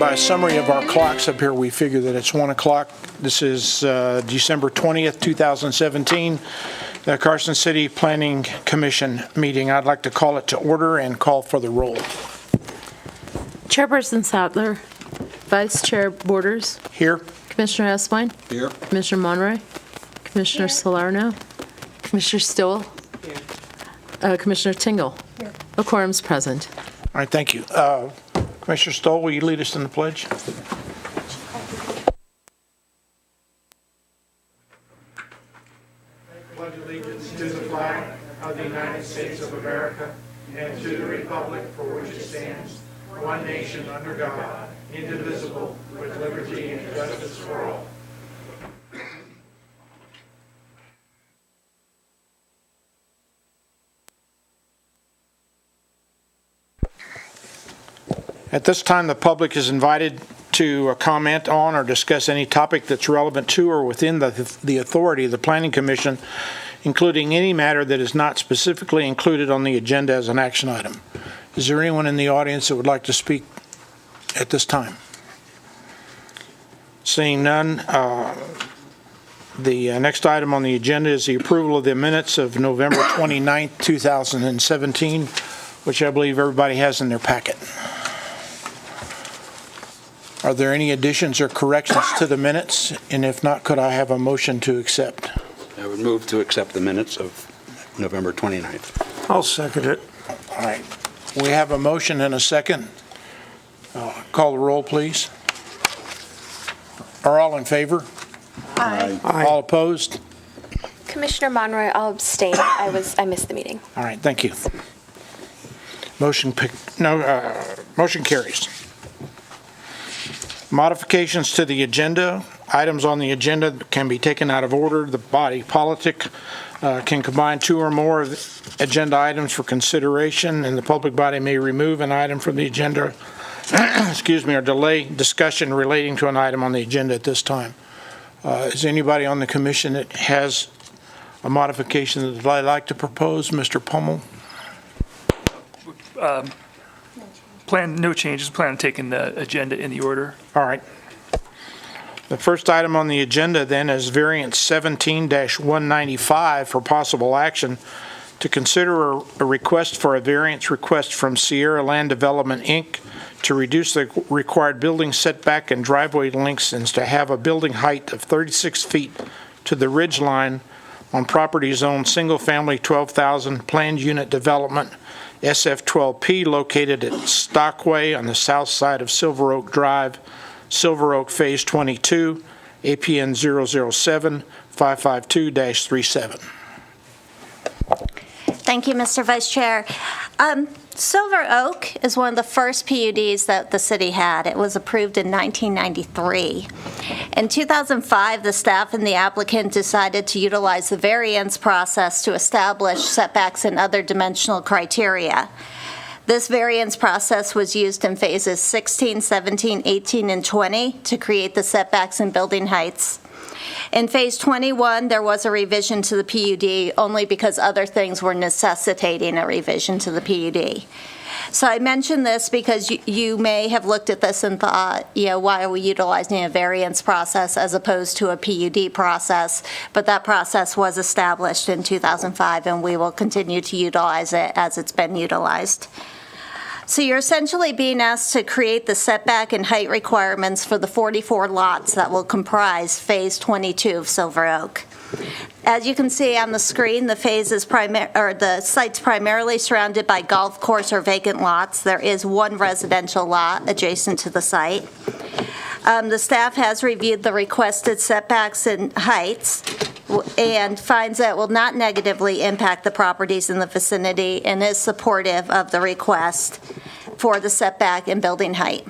By a summary of our clocks up here, we figure that it's 1 o'clock. This is December 20th, 2017, the Carson City Planning Commission meeting. I'd like to call it to order and call for the roll. Chairperson Sattler, Vice Chair Borders, Here. Commissioner Espine, Here. Commissioner Monroy, Commissioner Salerno, Commissioner Stoll, Commissioner Tingle. A quorum's present. All right, thank you. Commissioner Stoll, will you lead us in the pledge? Pledge allegiance to the flag of the United States of America and to the republic for which it stands, one nation under God, indivisible, with liberty and justice for all. At this time, the public is invited to comment on or discuss any topic that's relevant to or within the authority of the Planning Commission, including any matter that is not specifically included on the agenda as an action item. Is there anyone in the audience that would like to speak at this time? Seeing none, the next item on the agenda is the approval of the minutes of November 29th, 2017, which I believe everybody has in their packet. Are there any additions or corrections to the minutes? And if not, could I have a motion to accept? I would move to accept the minutes of November 29th. I'll second it. All right. We have a motion and a second. Call the roll, please. Are all in favor? Aye. All opposed? Commissioner Monroy, I'll abstain. I missed the meeting. All right, thank you. Motion carries. Modifications to the agenda. Items on the agenda can be taken out of order. The body politic can combine two or more agenda items for consideration, and the public body may remove an item from the agenda, or delay discussion relating to an item on the agenda at this time. Is anybody on the commission that has a modification that I'd like to propose? Mr. Pummel? No changes. Plan on taking the agenda in the order. All right. The first item on the agenda then is variance 17-195 for possible action to consider a request for a variance request from Sierra Land Development, Inc. to reduce the required building setback and driveway lengths and to have a building height of 36 feet to the ridge line on property zone single-family 12,000 planned unit development SF-12P located at Stockway on the south side of Silver Oak Drive, Silver Oak Phase 22, APN 007-552-37. Thank you, Mr. Vice Chair. Silver Oak is one of the first PUDs that the city had. It was approved in 1993. In 2005, the staff and the applicant decided to utilize the variance process to establish setbacks and other dimensional criteria. This variance process was used in phases 16, 17, 18, and 20 to create the setbacks and building heights. In phase 21, there was a revision to the PUD only because other things were necessitating a revision to the PUD. So I mention this because you may have looked at this and thought, why are we utilizing a variance process as opposed to a PUD process? But that process was established in 2005, and we will continue to utilize it as it's been utilized. So you're essentially being asked to create the setback and height requirements for the 44 lots that will comprise Phase 22 of Silver Oak. As you can see on the screen, the site's primarily surrounded by golf course or vacant lots. There is one residential lot adjacent to the site. The staff has reviewed the requested setbacks and heights. and finds that it will not negatively impact the properties in the vicinity and is supportive of the request for the setback and building height.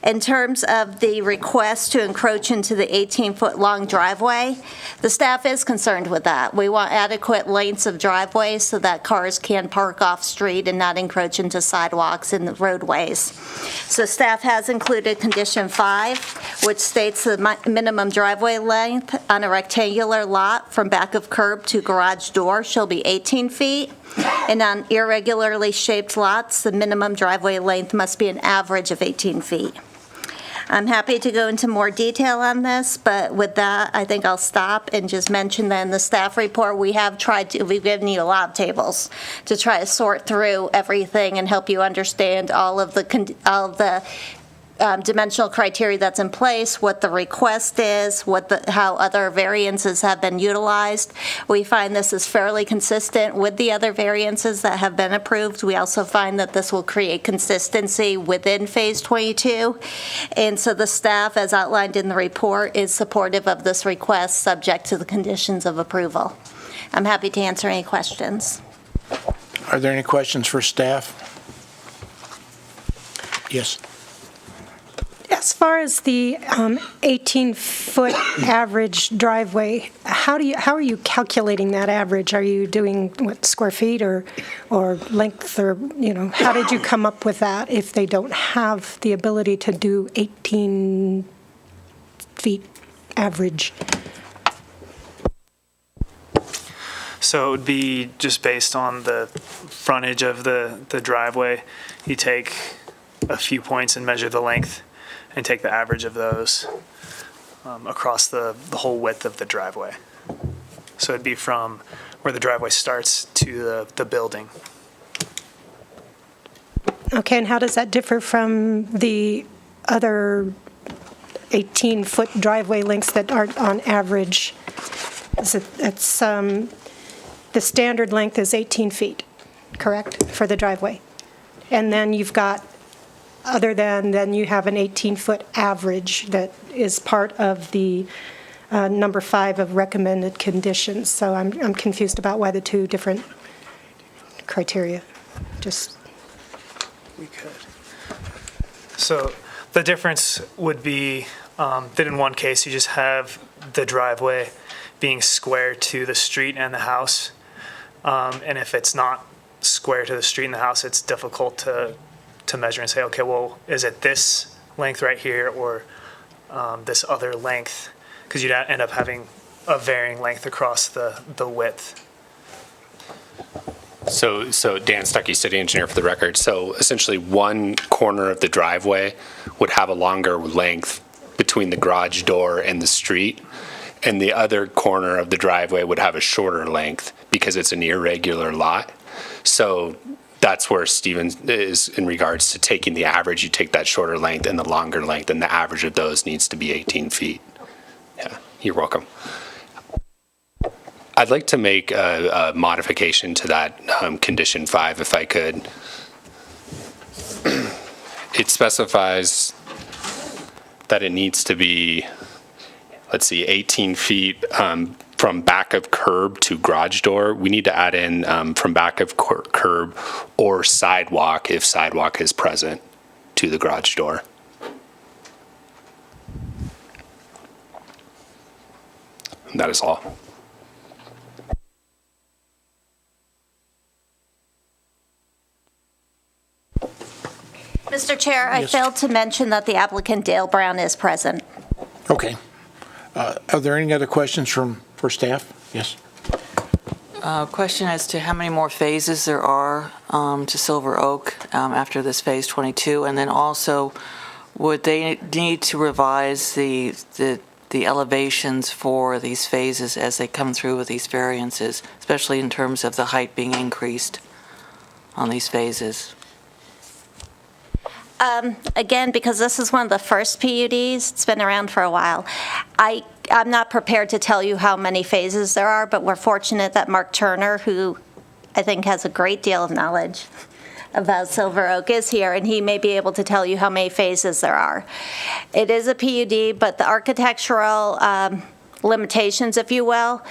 In terms of the request to encroach into the 18-foot-long driveway, the staff is concerned with that. We want adequate lengths of driveways so that cars can park off-street and not encroach into sidewalks and roadways. So staff has included Condition 5, which states the minimum driveway length on a rectangular lot from back of curb to garage door shall be 18 feet. And on irregularly shaped lots, the minimum driveway length must be an average of 18 feet. I'm happy to go into more detail on this, but with that, I think I'll stop and just mention that in the staff report, we've given you a lot of tables to try to sort through everything and help you understand all of the dimensional criteria that's in place, what the request is, how other variances have been utilized. We find this is fairly consistent with the other variances that have been approved. We also find that this will create consistency within Phase 22. And so the staff, as outlined in the report, is supportive of this request, subject to the conditions of approval. I'm happy to answer any questions. Are there any questions for staff? Yes. As far as the 18-foot average driveway, how are you calculating that average? Are you doing, square feet or length, or, how did you come up with that if they don't have the ability to do 18 feet average? So it would be just based on the frontage of the driveway. You take a few points and measure the length and take the average of those across the whole width of the driveway. So it'd be from where the driveway starts to the building. Okay, and how does that differ from the other 18-foot driveway lengths that aren't on average? The standard length is 18 feet, correct, for the driveway? And then you've got, then you have an 18-foot average that is part of the number 5 of recommended conditions. So I'm confused about why the two different criteria. We could. So the difference would be that in one case you just have the driveway being square to the street and the house. And if it's not square to the street and the house, it's difficult to measure and say, okay, well, is it this length right here or this other length? Because you'd end up having a varying length across the width. So Dan Stuckey, city engineer for the record. So essentially one corner of the driveway would have a longer length between the garage door and the street, and the other corner of the driveway would have a shorter length because it's an irregular lot. So that's where Stephen is in regards to taking the average. You take that shorter length and the longer length, and the average of those needs to be 18 feet. Yeah, you're welcome. I'd like to make a modification to that condition 5, if I could. It specifies that it needs to be, 18 feet from back of curb to garage door. We need to add in from back of curb or sidewalk if sidewalk is present to the garage door. And that is all. Mr. Chair, I Yes. failed to mention that the applicant Dale Brown is present. Okay. Are there any other questions for staff? Yes. Question as to how many more phases there are to Silver Oak after this Phase 22, and then also, would they need to revise the elevations for these phases as they come through with these variances, especially in terms of the height being increased on these phases? Again, because this is one of the first PUDs, it's been around for a while, I'm not prepared to tell you how many phases there are, but we're fortunate that Mark Turner, who I think has a great deal of knowledge about Silver Oak, is here, and he may be able to tell you how many phases there are. It is a PUD, but the architectural limitations, if you will.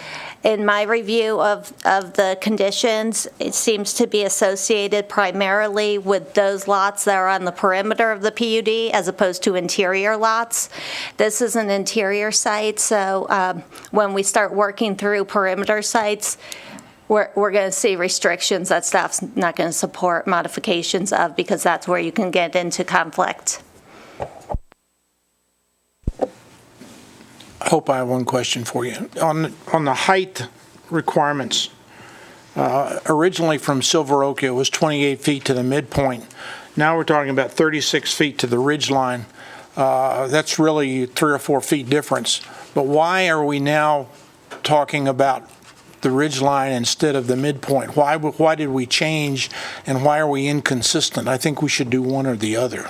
In my review of the conditions, it seems to be associated primarily with those lots that are on the perimeter of the PUD as opposed to interior lots. This is an interior site, so when we start working through perimeter sites, we're going to see restrictions that staff's not going to support modifications of, because that's where you can get into conflict. I hope I have one question for you. On the height requirements, originally from Silver Oak, it was 28 feet to the midpoint. Now we're talking about 36 feet to the ridge line. That's really 3 or 4 feet difference. But why are we now talking about the ridge line instead of the midpoint? Why did we change, and why are we inconsistent? I think we should do one or the other.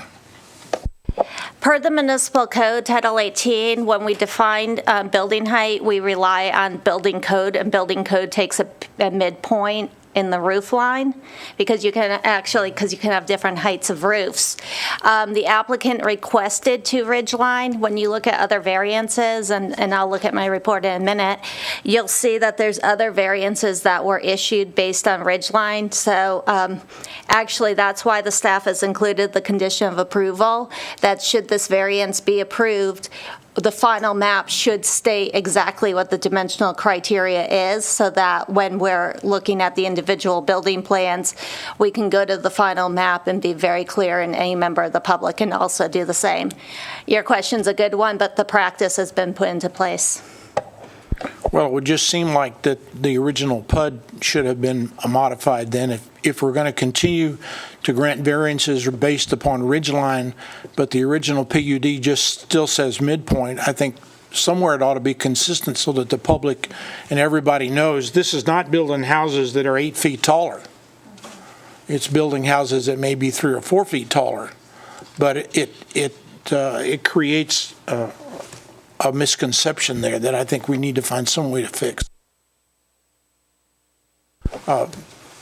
Per the municipal code, Title 18, when we define building height, we rely on building code, and building code takes a midpoint in the roof line, because you can have different heights of roofs. The applicant requested to ridge line. When you look at other variances, and I'll look at my report in a minute, you'll see that there's other variances that were issued based on ridge line. So actually, that's why the staff has included the condition of approval, that should this variance be approved, the final map should state exactly what the dimensional criteria is, so that when we're looking at the individual building plans, we can go to the final map and be very clear, and any member of the public can also do the same. Your question's a good one, but the practice has been put into place. Well, it would just seem like that the original PUD should have been modified then. If we're going to continue to grant variances based upon ridgeline, but the original PUD just still says midpoint, I think somewhere it ought to be consistent so that the public and everybody knows this is not building houses that are 8 feet taller. It's building houses that may be 3 or 4 feet taller, but it creates a misconception there that I think we need to find some way to fix.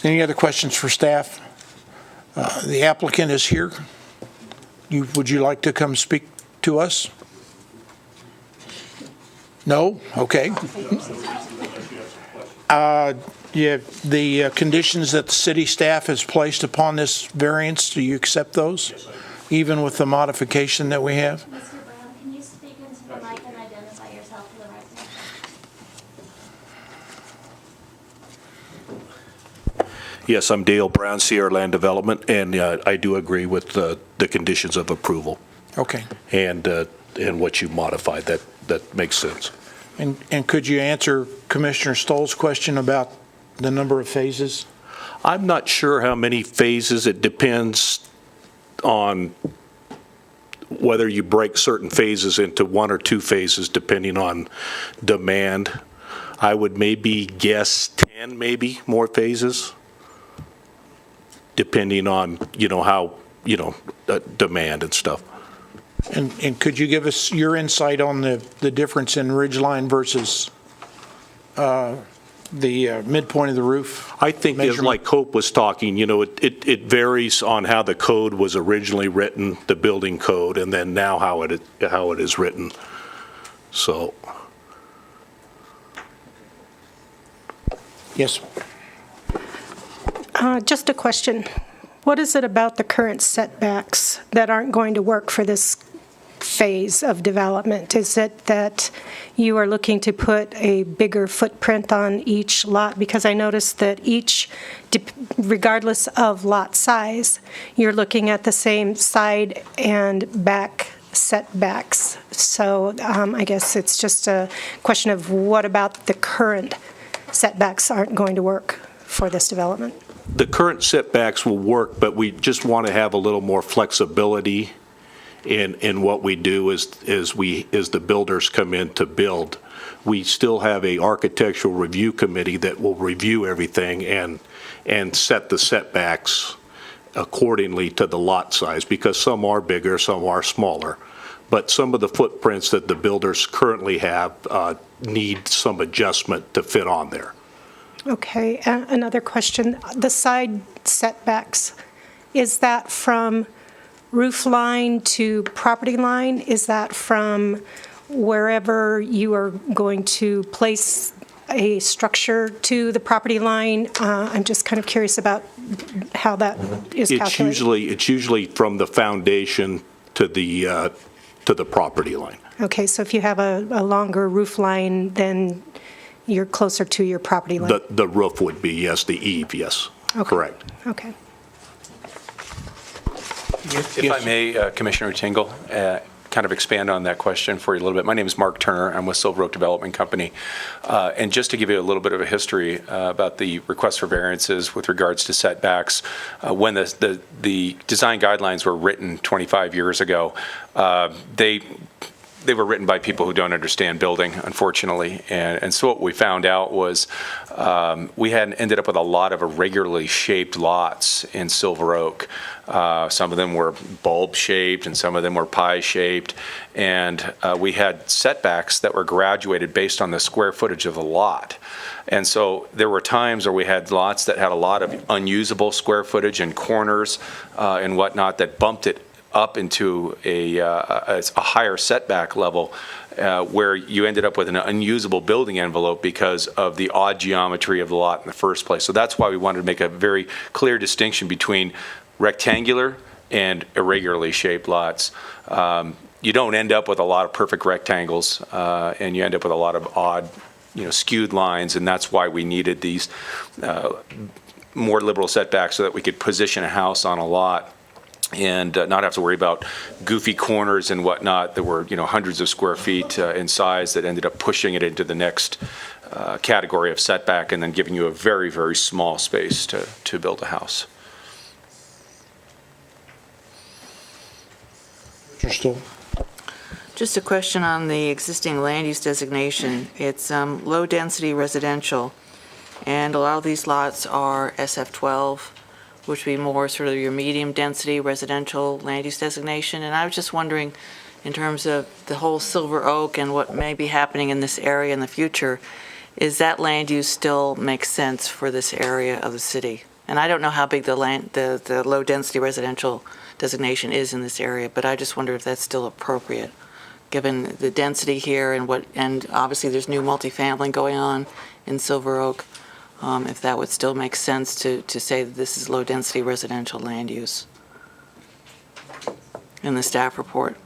Any other questions for staff? The applicant is here. Would you like to come speak to us? No? Okay. Yeah, the conditions that the city staff has placed upon this variance, do you accept those? Yes, I do. Even with the modification that we have? Mr. Brown, can you speak into the mic and identify yourself for the record? Yes, I'm Dale Brown, Sierra Land Development, and I do agree with the conditions of approval. Okay. And what you modified, that makes sense. And could you answer Commissioner Stoll's question about the number of phases? I'm not sure how many phases. It depends on whether you break certain phases into 1 or 2 phases, depending on demand. I would maybe guess 10, maybe more phases, depending on, how, demand and stuff. And could you give us your insight on the difference in ridgeline versus the midpoint of the roof? I think, as like Hope was talking, it varies on how the code was originally written, the building code, and then now how it is written. So. Yes. Just a question. What is it about the current setbacks that aren't going to work for this phase of development? Is it that you are looking to put a bigger footprint on each lot? Because I noticed that each, regardless of lot size, you're looking at the same side and back setbacks. So I guess it's just a question of what about the current setbacks aren't going to work for this development? The current setbacks will work, but we just want to have a little more flexibility in what we do as the builders come in to build. We still have a architectural review committee that will review everything and set the setbacks accordingly to the lot size, because some are bigger, some are smaller. But some of the footprints that the builders currently have need some adjustment to fit on there. Okay, another question. The side setbacks, is that from roof line to property line? Is that from wherever you are going to place a structure to the property line? I'm just kind of curious about how that is calculated. It's usually from the foundation to the property line. Okay, so if you have a longer roof line, then you're closer to your property line? The roof would be, yes, the eave, yes. Okay. Correct. Okay. If I may, Commissioner Tingle, kind of expand on that question for you a little bit. My name is Mark Turner. I'm with Silver Oak Development Company. And just to give you a little bit of a history about the request for variances with regards to setbacks, when the design guidelines were written 25 years ago, they were written by people who don't understand building, unfortunately. And so what we found out was we had ended up with a lot of irregularly shaped lots in Silver Oak. Some of them were bulb-shaped and some of them were pie-shaped. And we had setbacks that were graduated based on the square footage of the lot. And so there were times where we had lots that had a lot of unusable square footage and corners and whatnot that bumped it up into a higher setback level where you ended up with an unusable building envelope because of the odd geometry of the lot in the first place. So that's why we wanted to make a very clear distinction between rectangular and irregularly shaped lots. You don't end up with a lot of perfect rectangles, and you end up with a lot of odd, skewed lines, and that's why we needed these more liberal setbacks so that we could position a house on a lot and not have to worry about goofy corners and whatnot that were, hundreds of square feet in size that ended up pushing it into the next category of setback and then giving you a very, very small space to build a house. Mr. Stoll? Just a question on the existing land use designation. It's low-density residential, and a lot of these lots are SF12, which would be more sort of your medium-density residential land use designation. And I was just wondering, in terms of the whole Silver Oak and what may be happening in this area in the future, is that land use still makes sense for this area of the city? And I don't know how big the low-density residential designation is in this area, but I just wonder if that's still appropriate, given the density here and obviously there's new multifamily going on in Silver Oak. If that would still make sense to say that this is low-density residential land use in the staff report.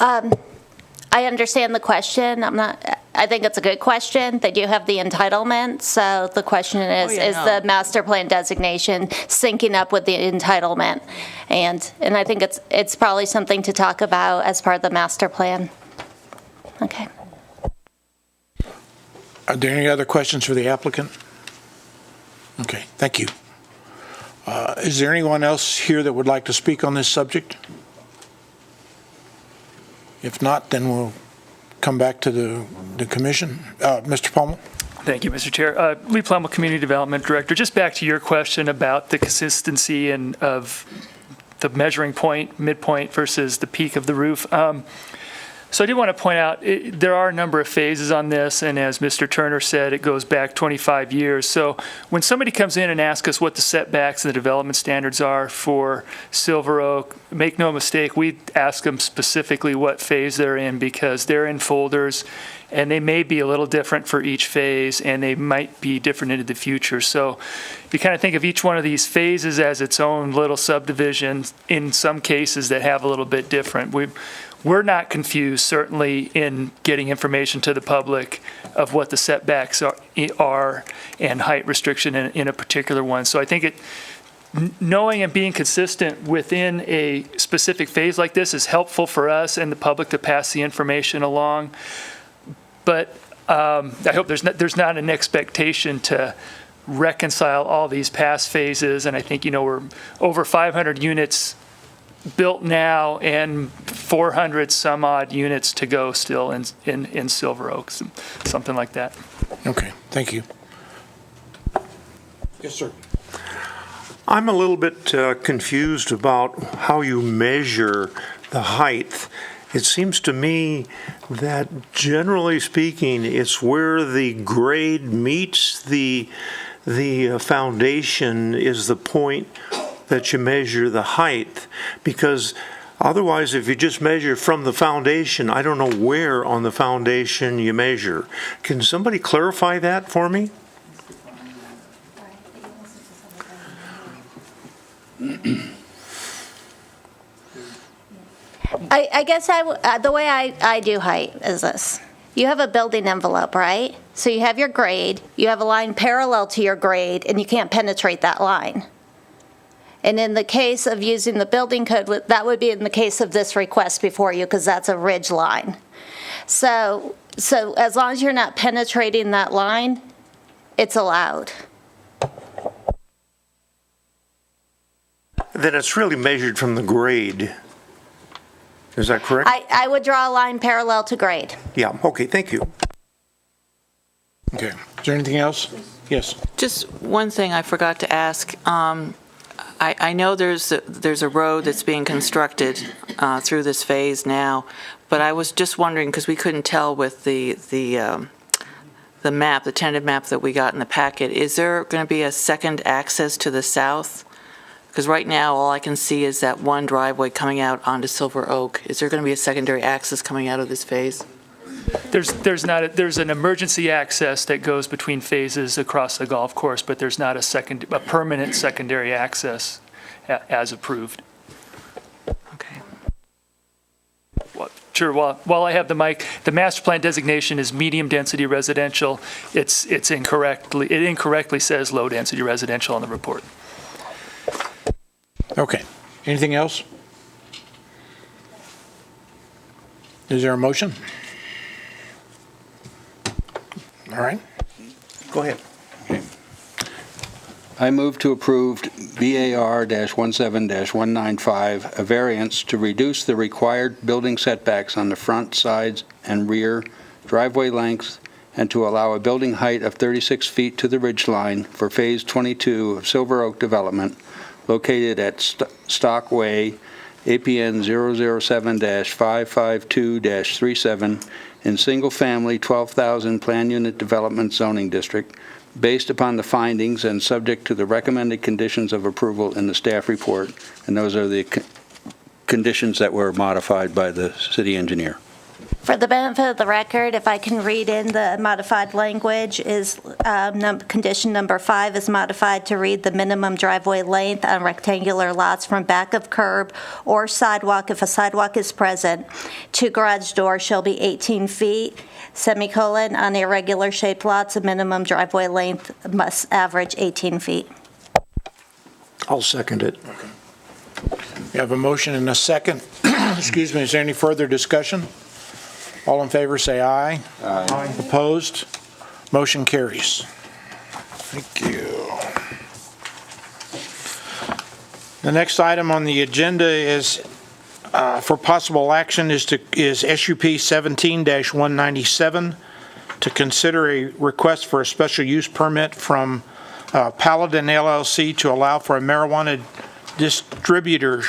I understand the question. I think it's a good question. They do have the entitlement, so the question is, is the master plan designation syncing up with the entitlement? And I think it's probably something to talk about as part of the master plan. Okay. Are there any other questions for the applicant? Okay, thank you. Is there anyone else here that would like to speak on this subject? If not, then we'll come back to the commission. Mr. Palmer? Thank you, Mr. Chair. Lee Plummer, Community Development Director. Just back to your question about the consistency of the measuring point, midpoint versus the peak of the roof. So I do want to point out, there are a number of phases on this, and as Mr. Turner said, it goes back 25 years. So when somebody comes in and asks us what the setbacks and the development standards are for Silver Oak, make no mistake, we ask them specifically what phase they're in, because they're in folders, and they may be a little different for each phase, and they might be different into the future. So you kind of think of each one of these phases as its own little subdivision, in some cases that have a little bit different. We're not confused, certainly, in getting information to the public of what the setbacks are and height restriction in a particular one. So I think knowing and being consistent within a specific phase like this is helpful for us and the public to pass the information along. But I hope there's not an expectation to reconcile all these past phases. And I think, we're over 500 units built now and 400 some odd units to go still in Silver Oak, something like that. Okay, thank you. Yes, sir. I'm a little bit confused about how you measure the height. It seems to me that, generally speaking, it's where the grade meets the foundation is the point that you measure the height, because Otherwise, if you just measure from the foundation, I don't know where on the foundation you measure. Can somebody clarify that for me? I guess the way I do height is this. You have a building envelope, right? So you have your grade, you have a line parallel to your grade, and you can't penetrate that line. And in the case of using the building code, that would be in the case of this request before you, because that's a ridge line. So as long as you're not penetrating that line, it's allowed. Then it's really measured from the grade. Is that correct? I would draw a line parallel to grade. Yeah, okay, thank you. Okay. Is there anything else? Yes. Just one thing I forgot to ask. I know there's a road that's being constructed through this phase now, but I was just wondering, because we couldn't tell with the map, the tentative map that we got in the packet, is there going to be a second access to the south? Because right now, all I can see is that one driveway coming out onto Silver Oak. Is there going to be a secondary access coming out of this phase? There's an emergency access that goes between phases across the golf course, but there's not a permanent secondary access as approved. Okay. Sure. While I have the mic, the master plan designation is medium-density residential. It incorrectly says low-density residential on the report. Okay. Anything else? Is there a motion? All right. Go ahead. I move to approve VAR-17-195, a variance to reduce the required building setbacks on the front, sides, and rear driveway lengths, and to allow a building height of 36 feet to the ridge line for Phase 22 of Silver Oak Development, located at Stock Way, APN 007-552-37, in single-family 12,000 Plan Unit Development Zoning District, based upon the findings and subject to the recommended conditions of approval in the staff report, and those are the conditions that were modified by the city engineer. For the benefit of the record, if I can read in the modified language, is condition number 5 is modified to read the minimum driveway length on rectangular lots from back of curb or sidewalk, if a sidewalk is present, to garage door shall be 18 feet, semicolon, on irregular shaped lots, a minimum driveway length must average 18 feet. I'll second it. We have a motion and a second. Excuse me, is there any further discussion? All in favor, say aye. Aye. Opposed? Motion carries. Thank you. The next item on the agenda is for possible action is SUP 17-197 to consider a request for a special use permit from Paladin LLC to allow for a marijuana distributor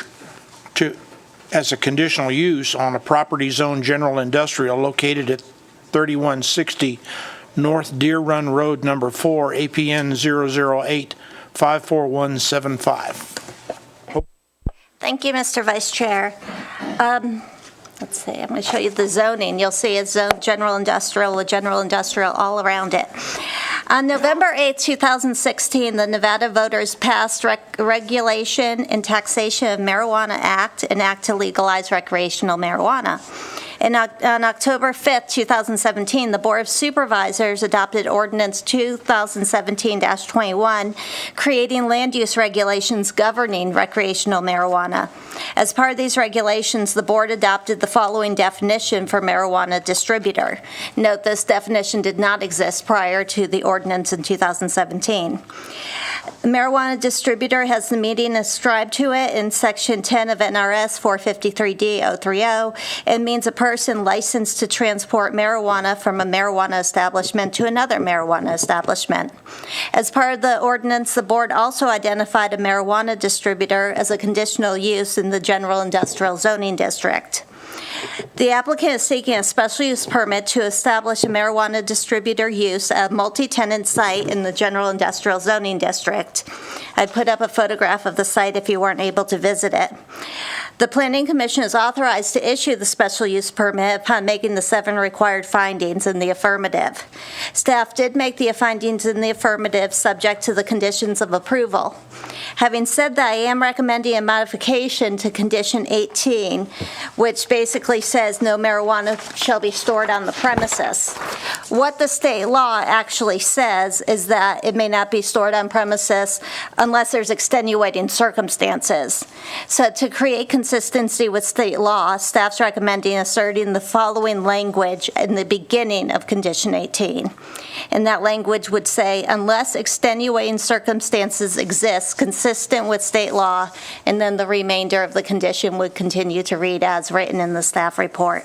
as a conditional use on a property zone general industrial located at 3160 North Deer Run Road, number 4, APN 008-54175. Thank you, Mr. Vice Chair. Let's see, I'm going to show you the zoning. You'll see it's zoned general industrial with general industrial all around it. On November 8, 2016, the Nevada voters passed Regulation and Taxation of Marijuana Act, an act to legalize recreational marijuana. And on October 5, 2017, the Board of Supervisors adopted Ordinance 2017-21, creating land use regulations governing recreational marijuana. As part of these regulations, the board adopted the following definition for marijuana distributor. Note this definition did not exist prior to the ordinance in 2017. The marijuana distributor has the meaning ascribed to it in Section 10 of NRS 453D-030 and means a person licensed to transport marijuana from a marijuana establishment to another marijuana establishment. As part of the ordinance, the board also identified a marijuana distributor as a conditional use in the general industrial zoning district. The applicant is seeking a special use permit to establish a marijuana distributor use at a multi-tenant site in the general industrial zoning district. I put up a photograph of the site if you weren't able to visit it. The Planning Commission is authorized to issue the special use permit upon making the 7 required findings in the affirmative. Staff did make the findings in the affirmative subject to the conditions of approval. Having said that, I am recommending a modification to condition 18, which basically says no marijuana shall be stored on the premises. What the state law actually says is that it may not be stored on premises unless there's extenuating circumstances. So to create consistency with state law, staff's recommending inserting the following language in the beginning of condition 18. And that language would say, unless extenuating circumstances exist consistent with state law, and then the remainder of the condition would continue to read as written in the staff report.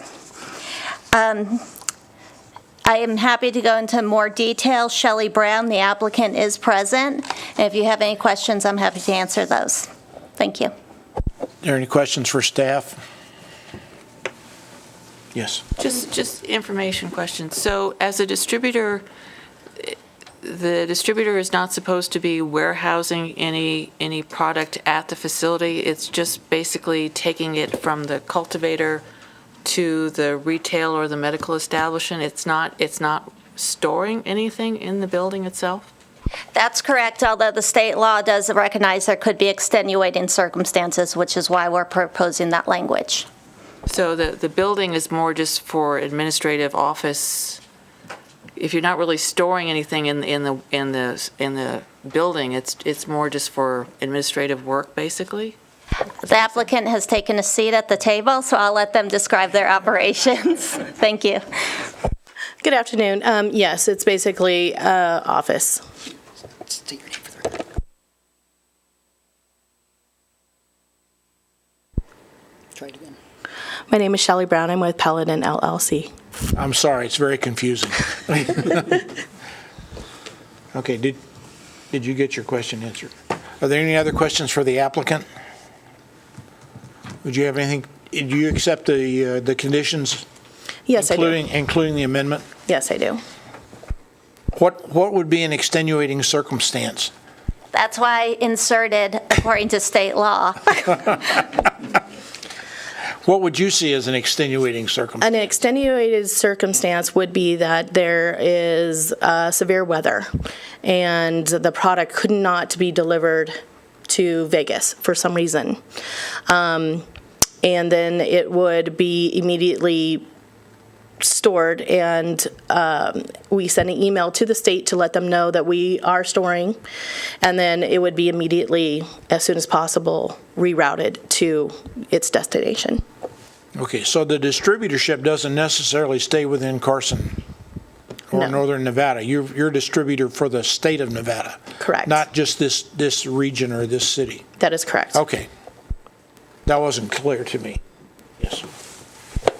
I am happy to go into more detail. Shelley Brown, the applicant, is present. And if you have any questions, I'm happy to answer those. Thank you. Are there any questions for staff? Yes. Just information questions. So as a distributor, the distributor is not supposed to be warehousing any product at the facility. It's just basically taking it from the cultivator to the retail or the medical establishment. It's not storing anything in the building itself? That's correct, although the state law does recognize there could be extenuating circumstances, which is why we're proposing that language. So the building is more just for administrative office. If you're not really storing anything in the building, it's more just for administrative work, basically? The applicant has taken a seat at the table, so I'll let them describe their operations. Thank you. Good afternoon. Yes, it's basically office. State your name for the record. Try it again. My name is Shelley Brown. I'm with Paladin LLC. I'm sorry, it's very confusing. Okay, did you get your question answered? Are there any other questions for the applicant? Would you have anything, do you accept the conditions? Yes, I do. Including the amendment? Yes, I do. What would be an extenuating circumstance? That's why I inserted according to state law. What would you see as an extenuating circumstance? An extenuated circumstance would be that there is severe weather and the product could not be delivered to Vegas for some reason. And then it would be immediately stored, and we send an email to the state to let them know that we are storing, and then it would be immediately, as soon as possible, rerouted to its destination. Okay, so the distributorship doesn't necessarily stay within Carson or No. Northern Nevada. You're a distributor for the state of Nevada. Correct. Not just this region or this city. That is correct. Okay. That wasn't clear to me. Yes.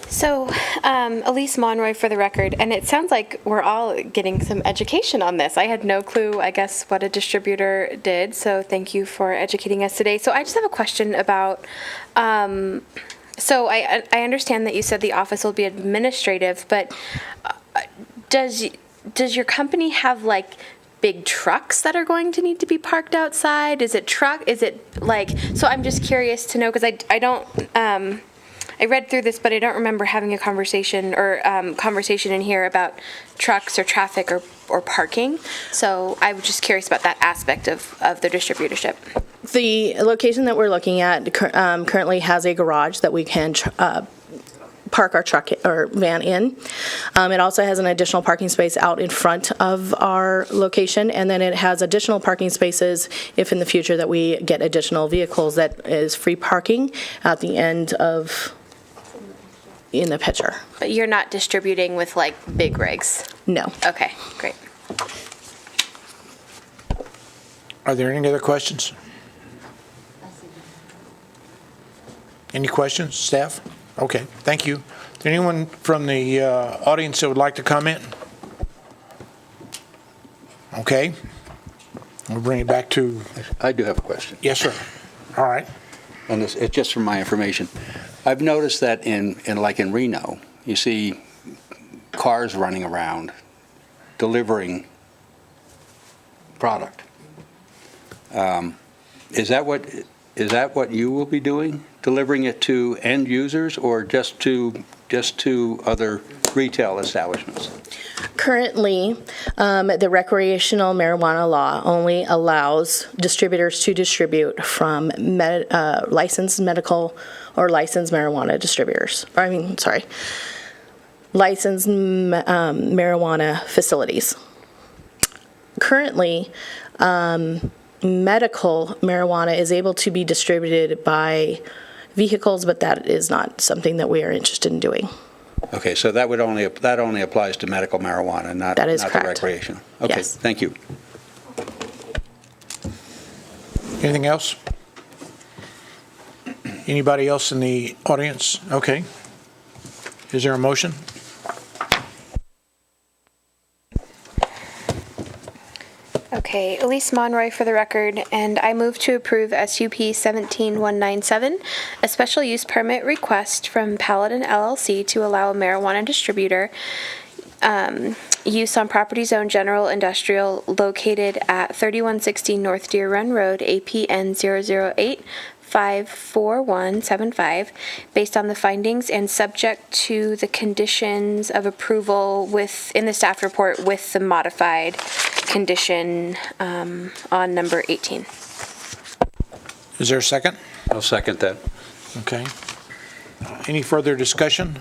So, Elise Monroy for the record, and it sounds like we're all getting some education on this. I had no clue, I guess, what a distributor did, so thank you for educating us today. So I just have a question about, so I understand that you said the office will be administrative, but does your company have, like, big trucks that are going to need to be parked outside? Is it so I'm just curious to know, because I don't, I read through this, but I don't remember having a conversation in here about trucks or traffic or parking. So I was just curious about that aspect of the distributorship. The location that we're looking at currently has a garage that we can park our truck or van in. It also has an additional parking space out in front of our location, and then it has additional parking spaces if in the future that we get additional vehicles, that is free parking at the end of in the picture. But you're not distributing with, like, big rigs? No. Okay, great. Are there any other questions? Any questions, staff? Okay, thank you. Is there anyone from the audience that would like to comment? Okay. We'll bring it back to... I do have a question. Yes, sir. All right. And it's just from my information. I've noticed that in Reno, you see cars running around delivering product. Is that what you will be doing? delivering it to end users or just to other retail establishments? Currently, the recreational marijuana law only allows distributors to distribute from licensed medical or licensed marijuana distributors. Licensed marijuana facilities. Currently, medical marijuana is able to be distributed by vehicles, but that is not something that we are interested in doing. Okay, so that only applies to medical marijuana, not That is not correct. the recreational. Okay, Yes. thank you. Anything else? Anybody else in the audience? Okay. Is there a motion? Okay, Elise Monroy for the record, and I move to approve SUP 17197, a special use permit request from Paladin LLC to allow a marijuana distributor use on property zone general industrial located at 3160 North Deer Run Road, APN 008-54175, based on the findings and subject to the conditions of approval in the staff report with the modified condition on number 18. Is there a second? I'll second that. Okay. Any further discussion?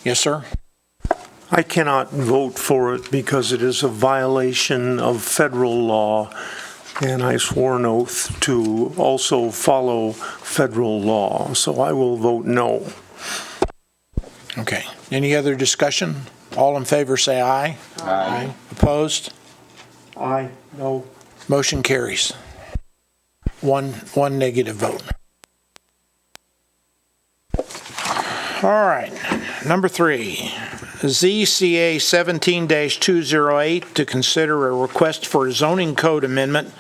Yes, sir? I cannot vote for it because it is a violation of federal law, and I swore an oath to also follow federal law, so I will vote no. Okay. Any other discussion? All in favor say aye. Aye. Opposed? Aye. No. Motion carries. One negative vote. All right. Number 3, ZCA 17-208, to consider a request for a zoning code amendment,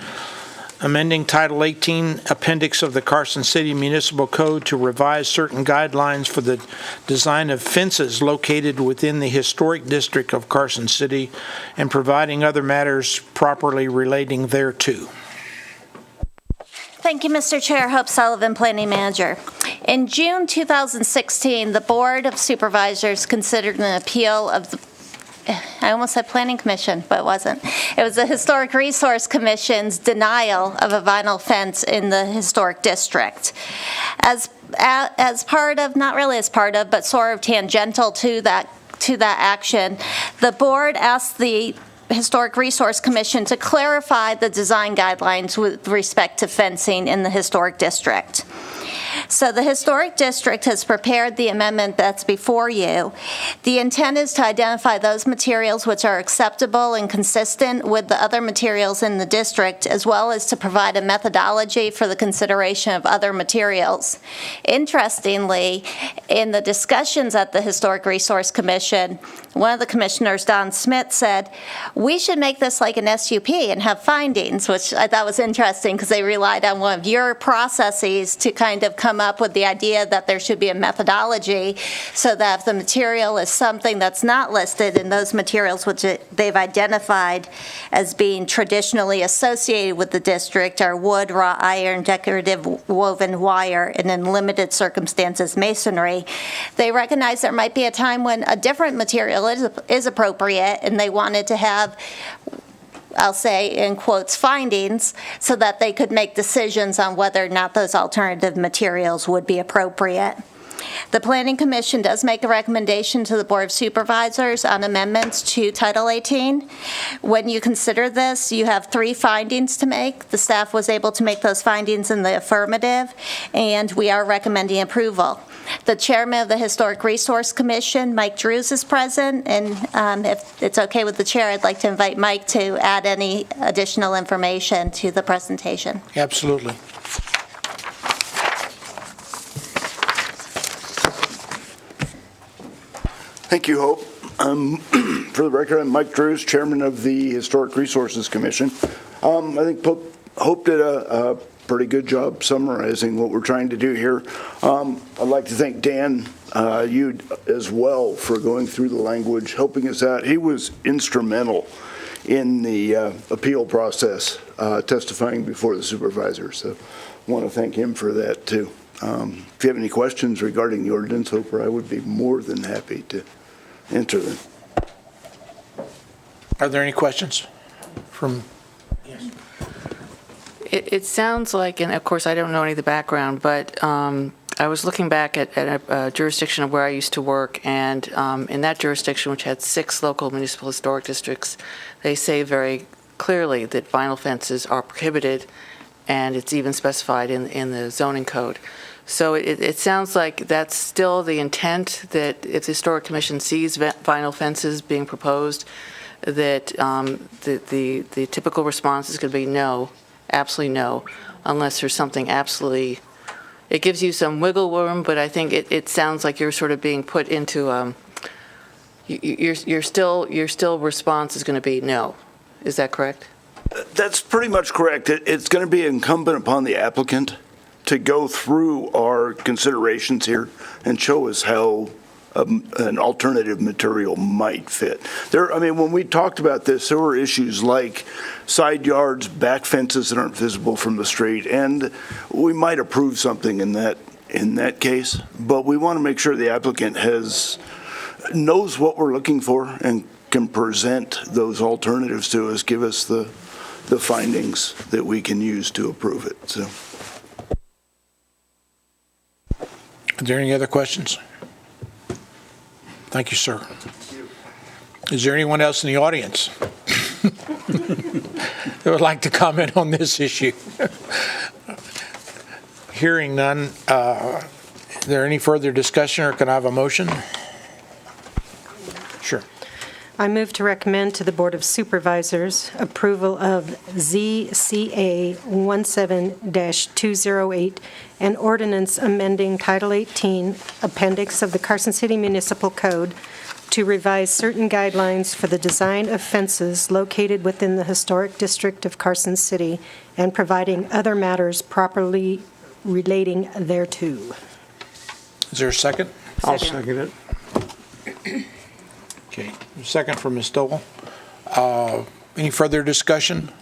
amending Title 18 Appendix of the Carson City Municipal Code to revise certain guidelines for the design of fences located within the historic district of Carson City and providing other matters properly relating thereto. Thank you, Mr. Chair. Hope Sullivan, Planning Manager. In June 2016, the Board of Supervisors considered an appeal of the I almost said Planning Commission, but it wasn't. It was the Historic Resource Commission's denial of a vinyl fence in the historic district. As part of, not really as part of, but sort of tangential to that action, the board asked the Historic Resource Commission to clarify the design guidelines with respect to fencing in the historic district. So the Historic District has prepared the amendment that's before you. The intent is to identify those materials which are acceptable and consistent with the other materials in the district, as well as to provide a methodology for the consideration of other materials. Interestingly, in the discussions at the Historic Resource Commission, one of the commissioners, Don Smith, said, we should make this like an SUP and have findings, which I thought was interesting because they relied on one of your processes to kind of come up with the idea that there should be a methodology so that if the material is something that's not listed in those materials which they've identified as being traditionally associated with the district are wood, raw iron, decorative woven wire, and in limited circumstances masonry, they recognize there might be a time when a different material is appropriate and they wanted to have, I'll say in quotes, findings, so that they could make decisions on whether or not those alternative materials would be appropriate. The Planning Commission does make a recommendation to the Board of Supervisors on amendments to Title 18. When you consider this, you have 3 findings to make. The staff was able to make those findings in the affirmative, and we are recommending approval. The chairman of the Historic Resource Commission, Mike Drews, is present, and if it's okay with the chair, I'd like to invite Mike to add any additional information to the presentation. Absolutely. Thank you, Hope. For the record, I'm Mike Drews, Chairman of the Historic Resources Commission. I think Hope did a pretty good job summarizing what we're trying to do here. I'd like to thank Dan, you as well, for going through the language, helping us out. He was instrumental in the appeal process, testifying before the supervisor. So I want to thank him for that, too. If you have any questions regarding the ordinance, Hooper, I would be more than happy to answer them. Are there any questions from? It sounds like, and of course, I don't know any of the background, but I was looking back at a jurisdiction of where I used to work, and in that jurisdiction, which had 6 local municipal historic districts, they say very clearly that vinyl fences are prohibited, and it's even specified in the zoning code. So it sounds like that's still the intent, that if the Historic Commission sees vinyl fences being proposed, that the typical response is going to be no, absolutely no, unless there's something absolutely, it gives you some wiggle room, but I think it sounds like you're sort of being put into, your still response is going to be no. Is that correct? That's pretty much correct. It's going to be incumbent upon the applicant to go through our considerations here and show us how an alternative material might fit. When we talked about this, there were issues like side yards, back fences that aren't visible from the street, and we might approve something in that case. But we want to make sure the applicant knows what we're looking for and can present those alternatives to us, give us the findings that we can use to approve it. So, Are there any other questions? Thank you, sir. Is there anyone else in the audience that would like to comment on this issue? Hearing none, is there any further discussion, or can I have a motion? Sure. I move to recommend to the Board of Supervisors approval of ZCA 17-208, an ordinance amending Title 18, Appendix of the Carson City Municipal Code to revise certain guidelines for the design of fences located within the Historic District of Carson City and providing other matters properly relating thereto. Is there a second? I'll second it. Okay, second from Ms. Stowell. Any further discussion?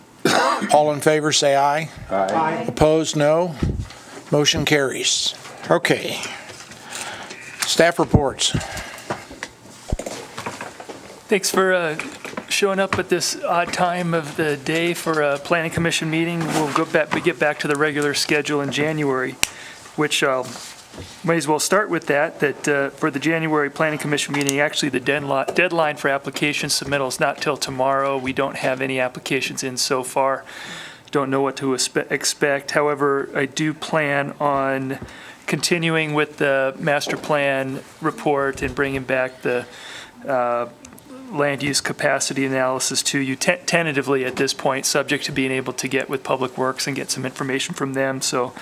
All in favor, say aye. Aye. Opposed, no. Motion carries. Okay. Staff reports. Thanks for showing up at this odd time of the day for a planning commission meeting. We get back to the regular schedule in January, which may as well start with that for the January planning commission meeting, actually the deadline for application submittal is not till tomorrow. We don't have any applications in so far. Don't know what to expect. However, I do plan on continuing with the master plan report and bringing back the land use capacity analysis to you tentatively at this point, subject to being able to get with Public Works and get some information from them. So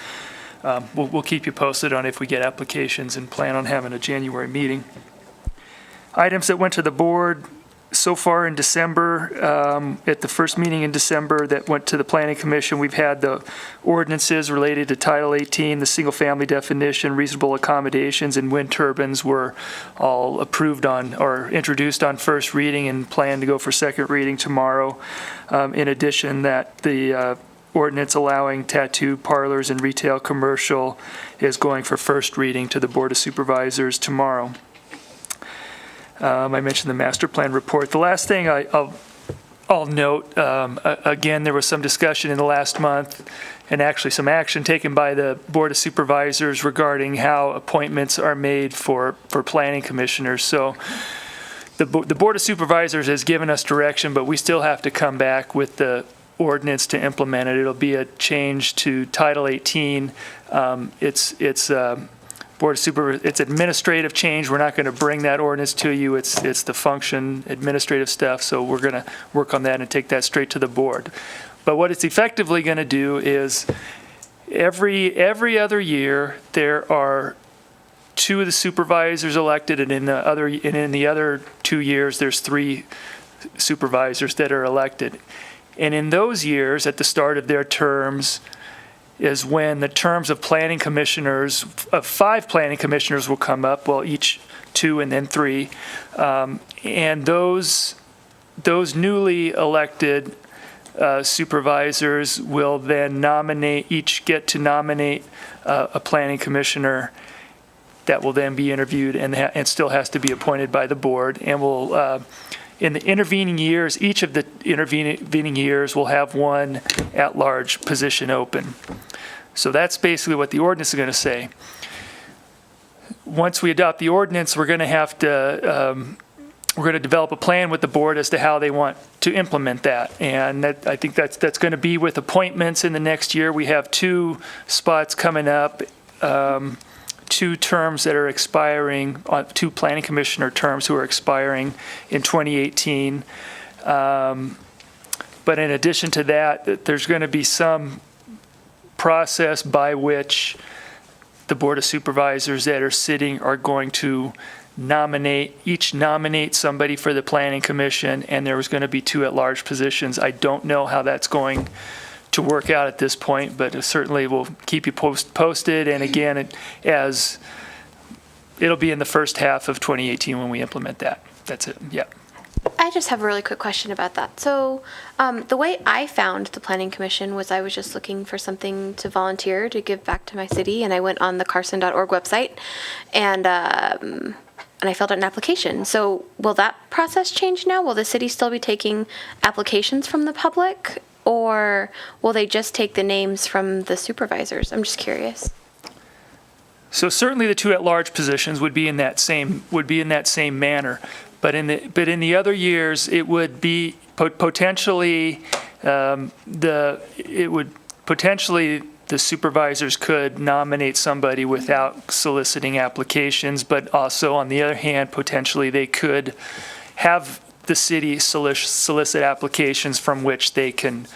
we'll keep you posted on if we get applications and plan on having a January meeting. Items that went to the board so far in December, at the first meeting in December that went to the Planning Commission, we've had the ordinances related to Title 18, the single-family definition, reasonable accommodations, and wind turbines were all approved on or introduced on first reading and plan to go for second reading tomorrow. In addition, that the ordinance allowing tattoo parlors and retail commercial is going for first reading to the Board of Supervisors tomorrow. I mentioned the master plan report. The last thing I'll note, again, there was some discussion in the last month and actually some action taken by the Board of Supervisors regarding how appointments are made for planning commissioners. So the Board of Supervisors has given us direction, but we still have to come back with the ordinance to implement it. It'll be a change to Title 18. It's Board of Supervisors, it's administrative change. We're not going to bring that ordinance to you. It's the function administrative stuff. So we're going to work on that and take that straight to the board. But what it's effectively going to do is every other year there are 2 of the supervisors elected, and in the other 2 years there's 3 supervisors that are elected. And in those years, at the start of their terms, is when the terms of planning commissioners, of 5 planning commissioners will come up, well, each 2 and then 3. And those newly elected supervisors will then each get to nominate a planning commissioner that will then be interviewed and still has to be appointed by the board, and will, in the intervening years, each of the intervening years will have one at-large position open. So that's basically what the ordinance is going to say. Once we adopt the ordinance, we're going to have to we're going to develop a plan with the board as to how they want to implement that. And I think that's going to be with appointments in the next year. We have 2 spots coming up, 2 terms that are expiring, 2 planning commissioner terms who are expiring in 2018. But in addition to that, there's going to be some process by which the Board of Supervisors that are sitting are going to nominate somebody for the Planning Commission, and there was going to be 2 at-large positions. I don't know how that's going to work out at this point, but certainly we'll keep you posted. And again, it'll be in the first half of 2018 when we implement that. That's it. Yeah. I just have a really quick question about that. So the way I found the Planning Commission was I was just looking for something to volunteer to give back to my city, and I went on the carson.org website, and I filled out an application. So will that process change now? Will the city still be taking applications from the public, or will they just take the names from the supervisors? I'm just curious. So certainly the 2 at-large positions would be in that same manner. But in the other years, it would be potentially the supervisors could nominate somebody without soliciting applications, but also on the other hand, potentially they could have the city solicit applications from which they can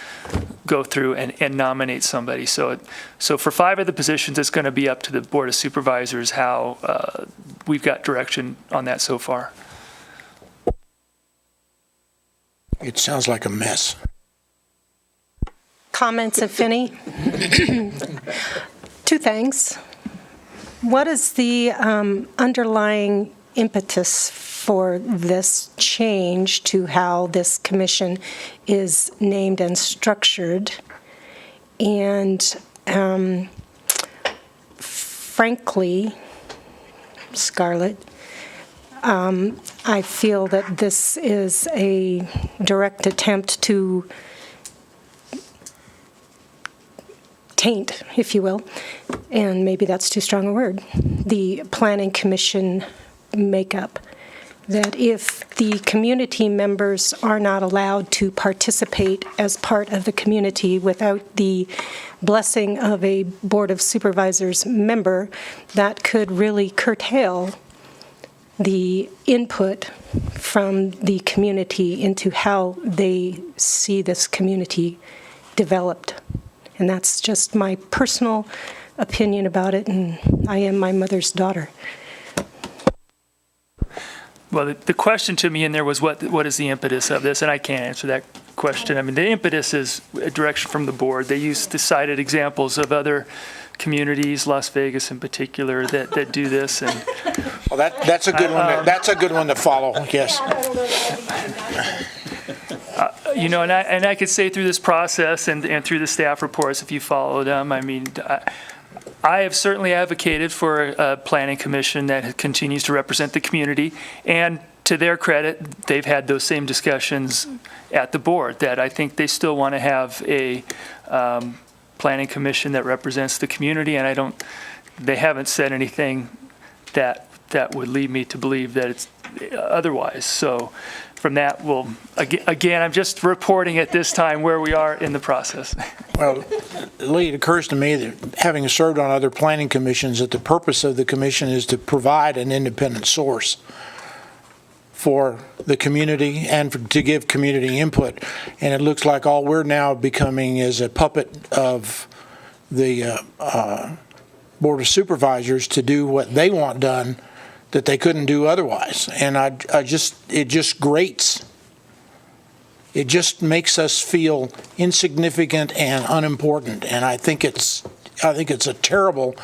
go through and nominate somebody. So for 5 of the positions, it's going to be up to the Board of Supervisors how we've got direction on that so far. It sounds like a mess. Comments, if any? 2 things. What is the underlying impetus for this change to how this commission is named and structured? And frankly, Scarlett, I feel that this is a direct attempt to taint, if you will, and maybe that's too strong a word, the Planning Commission makeup. That if the community members are not allowed to participate as part of the community without the blessing of a Board of Supervisors member, that could really curtail the input from the community into how they see this community developed. And that's just my personal opinion about it, and I am my mother's daughter. Well, the question to me in there was what is the impetus of this, and I can't answer that question. I mean, the impetus is a direction from the board. They cited examples of other communities, Las Vegas in particular, that do this. And well, that's a good one. That's a good one to follow. Yes. And I could say through this process and through the staff reports, if you follow them, I mean, I have certainly advocated for a planning commission that continues to represent the community, and to their credit, they've had those same discussions at the board, that I think they still want to have a planning commission that represents the community, and they haven't said anything that would lead me to believe that it's otherwise. So from that, again, I'm just reporting at this time where we are in the process. Well, Lee, it occurs to me that having served on other planning commissions, that the purpose of the commission is to provide an independent source for the community and to give community input. And it looks like all we're now becoming is a puppet of the Board of Supervisors to do what they want done that they couldn't do otherwise. And it just grates. It just makes us feel insignificant and unimportant. And I think it's a terrible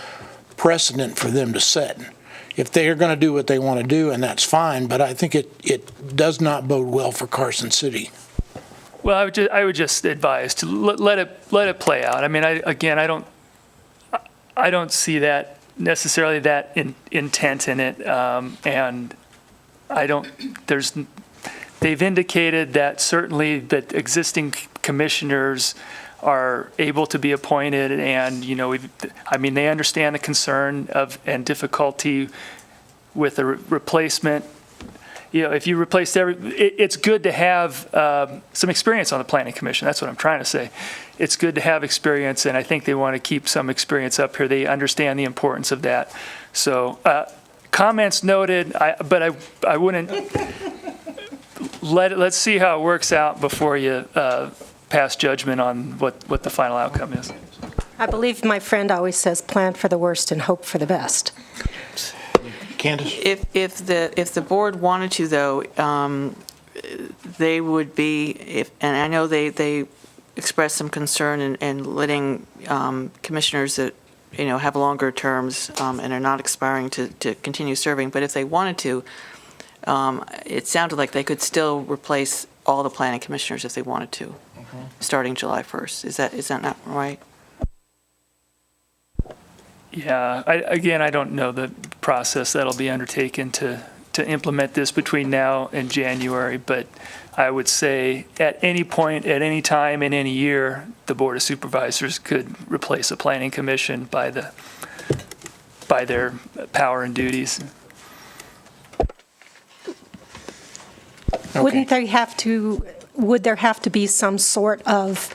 precedent for them to set. If they are going to do what they want to do, and that's fine, but I think it does not bode well for Carson City. Well, I would just advise to let it play out. I mean, I don't see that necessarily that intent in it, and they've indicated that certainly that existing commissioners are able to be appointed, and they understand the concern of and difficulty with a replacement. If you replace it's good to have some experience on the planning commission. That's what I'm trying to say. It's good to have experience, and I think they want to keep some experience up here. They understand the importance of that. So, comments noted, but I wouldn't let's see how it works out before you pass judgment on what the final outcome is. I believe my friend always says, plan for the worst and hope for the best. Candace? If the board wanted to, though, they would be, and I know they expressed some concern in letting commissioners that have longer terms and are not expiring to continue serving. But if they wanted to, it sounded like they could still replace all the planning commissioners if they wanted to, starting July 1st. Is that not right? Yeah, I don't know the process that'll be undertaken to implement this between now and January, but I would say at any point, at any time, in any year, the Board of Supervisors could replace a planning commission by their power and duties. Okay. Would there have to be some sort of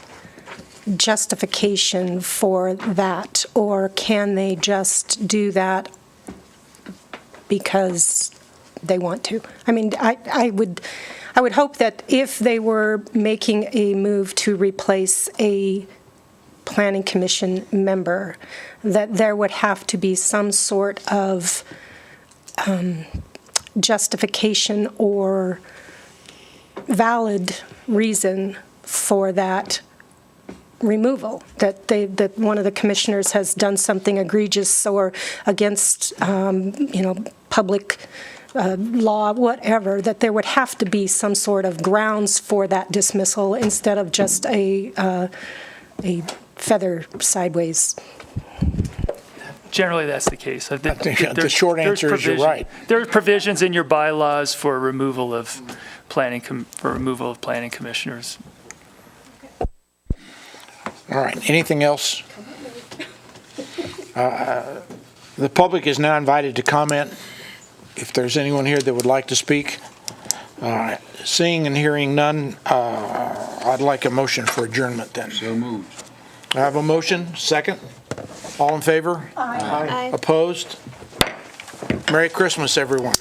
justification for that, or can they just do that because they want to? I mean, I would hope that if they were making a move to replace a planning commission member, that there would have to be some sort of justification or valid reason for that removal, that one of the commissioners has done something egregious or against public law, whatever, that there would have to be some sort of grounds for that dismissal instead of just a feather sideways. Generally, that's the case. The short answer is you're right. There are provisions in your bylaws for removal of planning commissioners. All right, anything else? The public is now invited to comment. If there's anyone here that would like to speak. Seeing and hearing none, I'd like a motion for adjournment then. So moved. I have a motion, second. All in favor? Aye. Opposed? Merry Christmas, everyone.